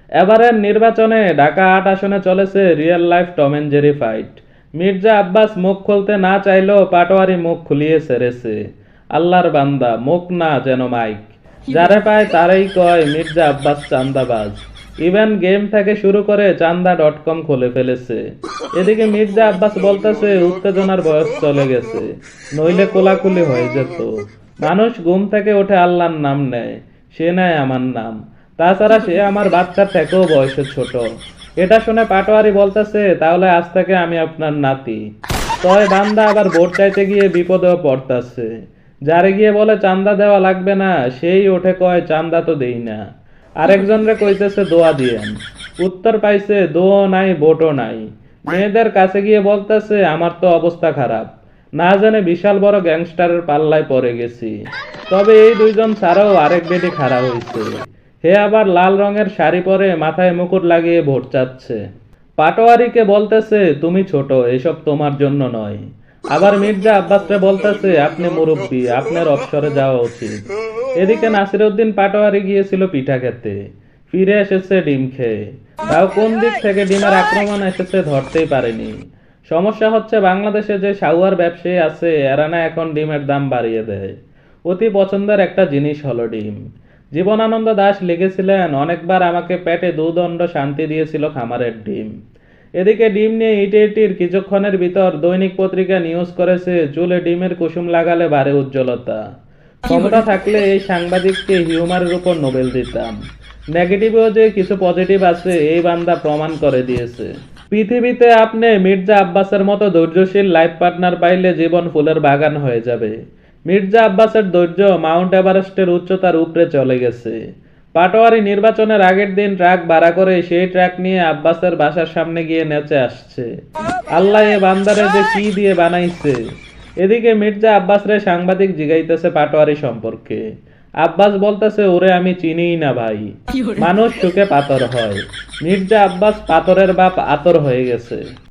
এবারের নির্বাচনে ঢাকা ৮ আসনে চলেছে real life Tom and Jerry fight. Mirza Abbas মুখ খুলতে না চাইলেও পাটোয়ারি মুখ খুলিয়ে ছেড়েছে। আল্লাহর বান্দা, মুখ না যেন মাইক। যারে পায় তারাই কয় মির্জা আব্বাস চান্দাবাজ। ইভেন গেম থেকে শুরু করে চান্দা.com খুলে ফেলেছে। এদিকে মির্জা আব্বাস বলতেছে উত্তেজনার বয়স চলে গেছে, নইলে কোলাকুলি হয়ে যেত। মানুষ ঘুম থেকে ওঠে আল্লাহর নাম নেয়, সে নেয় আমার নাম। তাছাড়া সে আমার বাচ্চার থেকেও বয়সে ছোট। এটা শুনে পাটোয়ারি বলতেছে তাহলে আজ থেকে আমি আপনার নাতি। তয় বান্দা আবার ভোট চাইতে গিয়ে বিপদেও পড়তাছে। যারে গিয়ে বলে চান্দা দেওয়া লাগবে না, সেই ওঠে কয় চান্দা তো দেই না। আরেকজনরে কইতেছে দোয়া দিয়েন, উত্তর পাইছে দোয়াও নাই ভোটও নাই। মেয়েদের কাছে গিয়ে বলতেছে আমার তো অবস্থা খারাপ, না জানে বিশাল বড় গ্যাংস্টারের পাল্লায় পড়ে গেছি। তবে এই দুইজন ছাড়াও আরেক বেটি খারাপ হইছে। হে আবার লাল রঙের শাড়ি পরে মাথায় মুকুট লাগিয়ে ভোট চাচ্ছে। পাটোয়ারিকে বলতেছে তুমি ছোট, এসব তোমার জন্য নয়। আবার মির্জা আব্বাসরে বলতেছে আপনি মুরব্বী, আপনার অবসরে যাওয়া উচিত। এদিকে নাসিরউদ্দিন পাটোয়ারি গিয়েছিল পিঠা খেতে, ফিরে এসেছে ডিম খেয়ে। তাও কোন দিক থেকে ডিমের আক্রমণ এসেছে ধরতেই পারেনি। সমস্যা হচ্ছে বাংলাদেশে যে সাউয়ার ব্যবসায়ী আছে এরা না এখন ডিমের দাম বাড়িয়ে দেয়। অতি পছন্দের একটা জিনিস হলো ডিম। জীবনানন্দ দাশ লিখেছিলেন অনেকবার আমাকে পেটে দুদণ্ড শান্তি দিয়েছিল খামারের ডিম। এদিকে ডিম নিয়ে ইটির কিছুক্ষণের ভিতর দৈনিক পত্রিকা নিউজ করেছে চুলে ডিমের কুসুম লাগালে বাড়ে উজ্জ্বলতা। ক্ষমতা থাকলে এই সাংবাদিককে হিউমারের উপর নোবেল দিতাম। নেগেটিভেও যে কিছু পজিটিভ আছে এই বান্দা প্রমাণ করে দিয়েছে। পৃথিবীতে আপনি মির্জা আব্বাসের মতো ধৈর্যশীল লাইফ পার্টনার পাইলে জীবন ফুলের বাগান হয়ে যাবে। মির্জা আব্বাসের ধৈর্য মাউন্ট এভারেস্টের উচ্চতার উপরে চলে গেছে। পাটোয়ারি নির্বাচনের আগের দিন ট্রাক ভাড়া করে সেই ট্রাক নিয়ে আব্বাসের বাসার সামনে গিয়ে নেচে আসছে। আল্লাহ এ বান্দারে যে কি দিয়ে বানাইছে। এদিকে মির্জা আব্বাসরে সাংবাদিক জিগাইতেছে পাটোয়ারি সম্পর্কে। আব্বাস বলতেছে ওরে আমি চিনিই না ভাই, মানুষ সুখে পাথর হয়। মির্জা আব্বাস পাথরের বাপ আতর হয়ে গেছে।